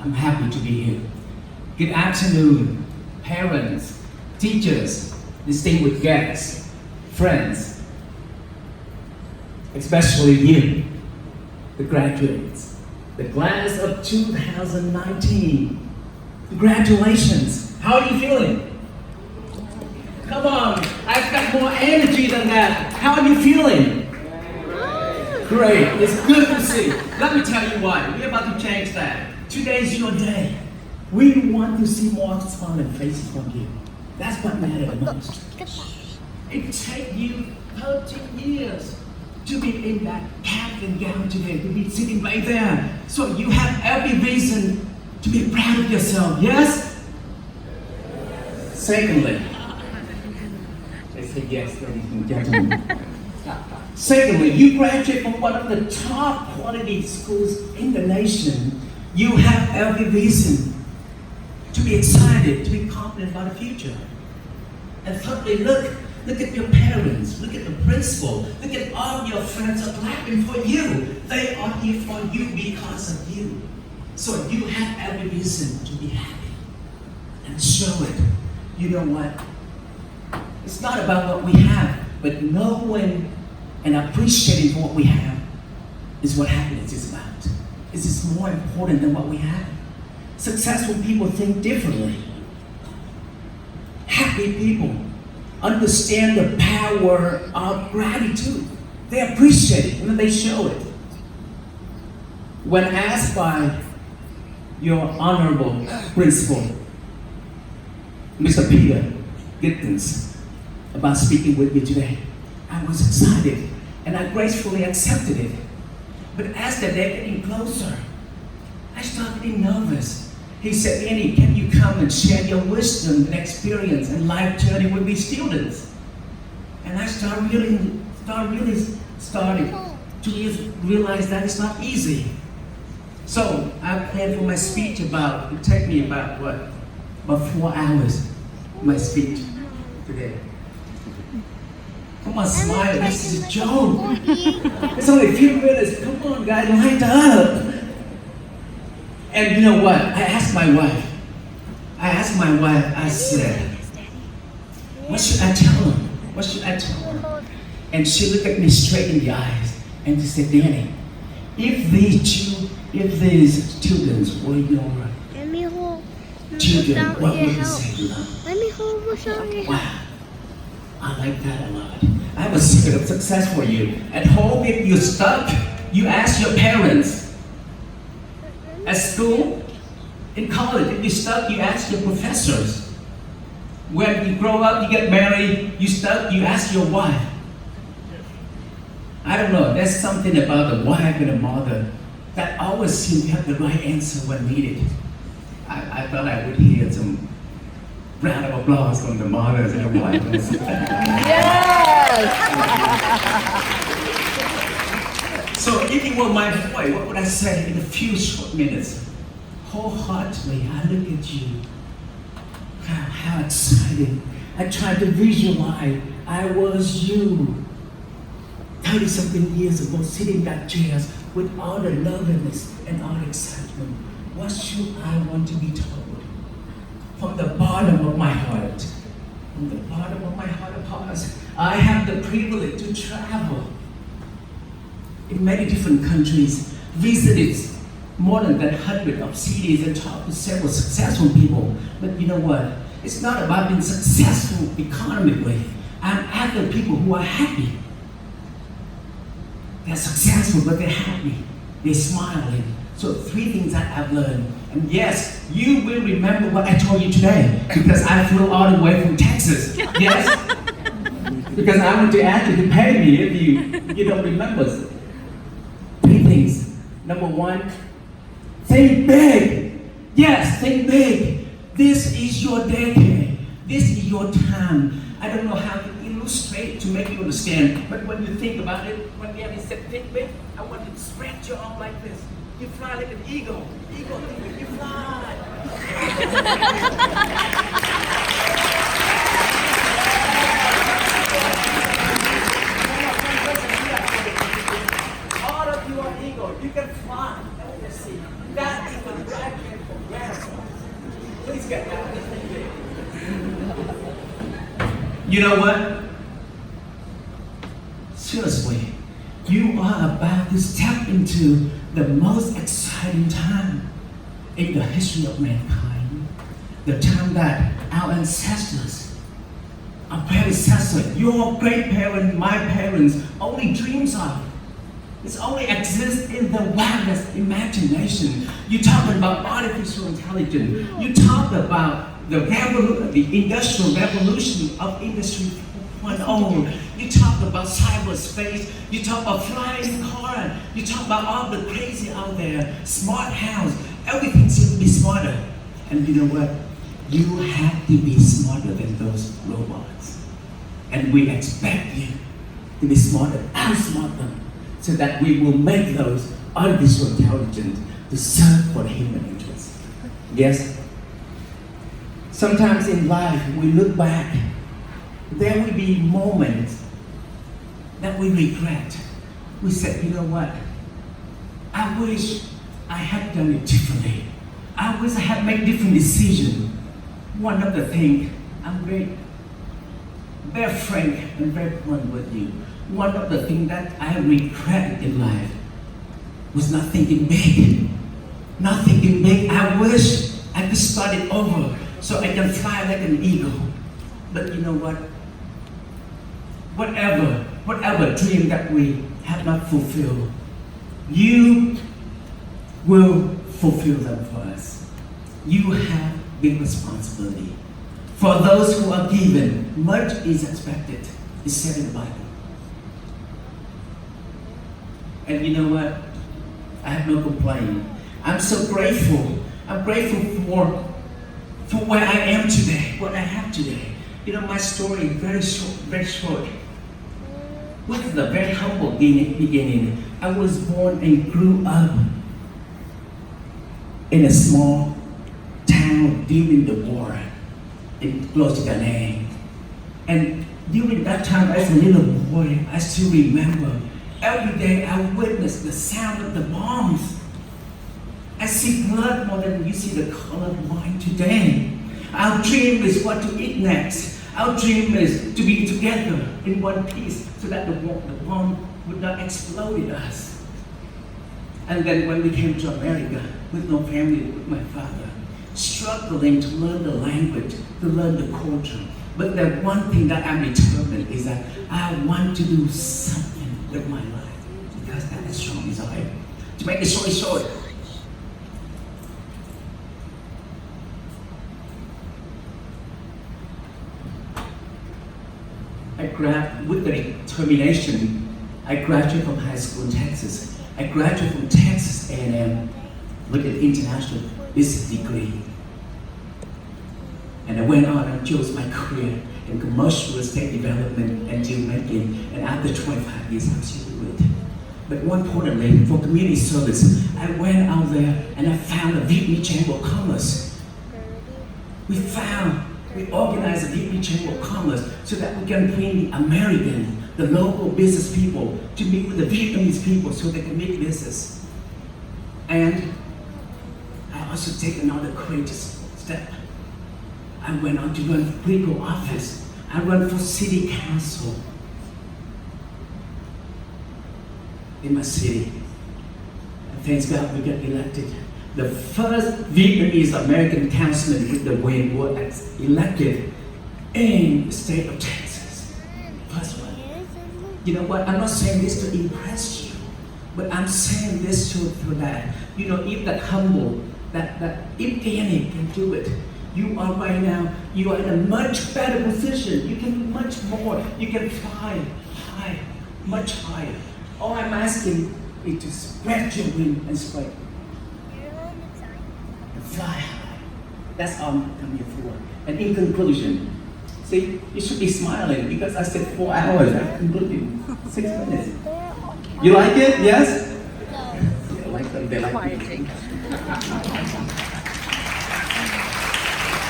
I'm happy to be here. Good afternoon, parents, teachers, distinguished guests, friends, especially you, the graduates, the class of 2019. Congratulations. How are you feeling? Come on, I've got more energy than that. How are you feeling? Great, it's good to see. Let me tell you why. We're about to change that. Today's your day. We want to see more smiling faces from you. That's what matters the most. It takes you 13 years to be in that cap and gown today, to be sitting right there. So you have every reason to be proud of yourself, yes? Secondly, they say yes, ladies and gentlemen. Secondly, you graduate from one of the top quality schools in the nation. You have every reason to be excited, to be confident about the future. And thirdly, look at your parents, look at the principal, look at all your friends are clapping for you. They are here for you because of you. So you have every reason to be happy and show it. You know what? It's not about what we have, but knowing and appreciating what we have is what happiness is about. It is more important than what we have. Successful people think differently. Happy people understand the power of gratitude. They appreciate it and they show it. When asked by your honorable principal, Mr. Peter Gittens, about speaking with you today, I was excited and I gracefully accepted it. But as the day getting closer, I started getting nervous. He said, Annie, can you come and share your wisdom and experience and life journey with these students? And I started to realize that it's not easy. So I planned for my speech it took me about 4 hours, my speech today. Come on, smile, this is a joke. It's only a few minutes, come on guys, light up. And you know what, I asked my wife, I said, what should I tell her? And she looked at me straight in the eyes and she said, Danny, if these students were your children, what would you say to them? Wow, I like that a lot. I have a secret of success for you. At home, if you're stuck, you ask your parents. At school, in college, if you're stuck, you ask your professors. When you grow up, you get married, you stuck, you ask your wife. I don't know, there's something about the wife and the mother that always seem to have the right answer when needed. I thought I would hear some round of applause from the mothers and the wives. So if you were my boy, what would I say in a few short minutes? Wholeheartedly, I look at you. How exciting. I tried to visualize I was you 30-something years ago, sitting in that chairs with all the loveliness and all the excitement. What should I want to be told? From the bottom of my heart, from the bottom of my heart of hearts, I have the privilege to travel in many different countries, visited more than 100 of cities and talked to several successful people. But you know what? It's not about being successful economically. I'm after people who are happy. They're successful, but they're happy. They're smiling. So 3 things that I've learned. And yes, you will remember what I told you today because I flew all the way from Texas. Yes? Because I want to ask you to pay me if you don't remember. 3 things. Number 1, think big. Yes, think big. This is your decade. This is your time. I don't know how to illustrate to make you understand, but when you think about it, when Danny said think big, I want you to spread your arm like this. You fly like an eagle. Eagle, you fly. All of you are eagle. You can fly. Let me see. That is the graduate from You know what? Seriously, you are about to step into the most exciting time in the history of mankind. The time that our ancestors, our predecessors, your great parents, my parents, only dreams of. It only exists in the wildest imagination. You talk about artificial intelligence. You talk about the industrial revolution of Industry 4.0. You talk about cyberspace. You talk about flying car. You talk about all the crazy out there. Smart house. Everything seems to be smarter. And you know what? You have to be smarter than those robots. And we expect you to be smarter, outsmart them, so that we will make those artificial intelligence to serve for the human interest. Yes? Sometimes in life, we look back, there will be moments that we regret. We said, you know what? I wish I had done it differently. I wish I had made different decisions. One of the things, I'm very frank and very blunt with you. One of the things that I regret in life was not thinking big. Not thinking big. I wish I could start it over so I can fly like an eagle. But you know what? Whatever dream that we have not fulfilled, you will fulfill them for us. You have big responsibility. For those who are given, much is expected. It's said in the Bible. And you know what? I have no complaint. I'm so grateful. I'm grateful for where I am today, what I have today. You know, my story is very short. With the very humble beginning, I was born and grew up in a small town during the war in close to Nguyen. And during that time, as a little boy, I still remember every day I witnessed the sound of the bombs. I see blood more than you see the color of wine today. Our dream is what to eat next. Our dream is to be together in one piece so that the bomb would not explode in us. And then when we came to America with no family, with my father, struggling to learn the language, to learn the culture. But the one thing that I'm determined is that I want to do something with my life because that is strong desire. To make the story short, with the determination, I graduated from high school in Texas. I graduated from Texas A&M with an international business degree. And I went on and chose my career in commercial real estate development and deal making. And after 25 years, I'm still with it. But more importantly, for community service, I went out there and I found a Vietnamese Chamber of Commerce. We organized a Vietnamese Chamber of Commerce so that we can bring the American, the local business people to meet with the Vietnamese people so they can make business. And I also take another courageous step. I went on to run for political office. I ran for city council in my city. And thanks God we got elected. The first Vietnamese American councilman with the Nguyen was elected in the state of Texas. First one. You know what? I'm not saying this to impress you, but I'm saying this so that, you know, if that humble, that if any can do it, you are right now, you are in a much better position. You can do much more. You can fly high, much higher. All I'm asking is to spread your wing and spread. And fly high. That's all I'm coming here for. And in conclusion, see, you should be smiling because I said 4 hours. I concluded 6 minutes. You like it? Yes? No. They like them. They like me.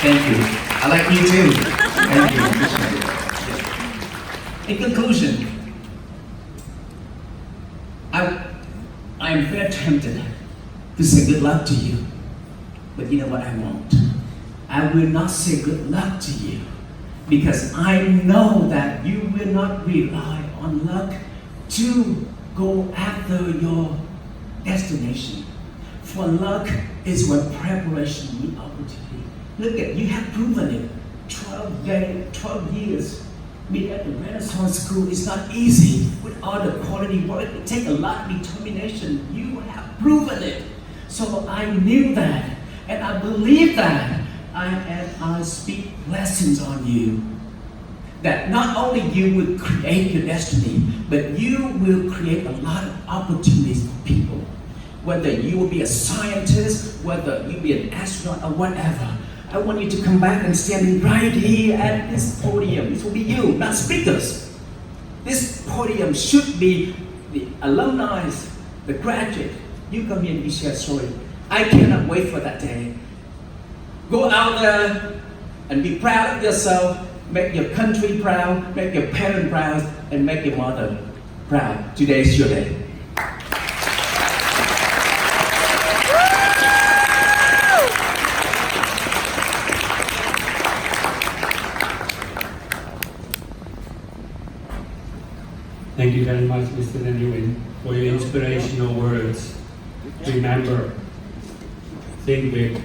Thank you. I like you too. Thank you. In conclusion, I am very tempted to say good luck to you, but you know what I won't. I will not say good luck to you because I know that you will not rely on luck to go after your destination. For luck is when preparation meets opportunity. Look at, you have proven it. 12 years being at the Renaissance School is not easy with all the quality work. It takes a lot of determination. You have proven it. So I knew that, and I believe that. I speak blessings on you. That not only you will create your destiny, but you will create a lot of opportunities for people. Whether you will be a scientist, whether you be an astronaut or whatever. I want you to come back and stand right here at this podium. This will be you, not speakers. This podium should be the alumni, the graduate. You come here and you share a story. I cannot wait for that day. Go out there and be proud of yourself. Make your country proud, make your parents proud, and make your mother proud. Today is your day. Thank you very much, Mr. Nguyen, for your inspirational words. Remember, think big,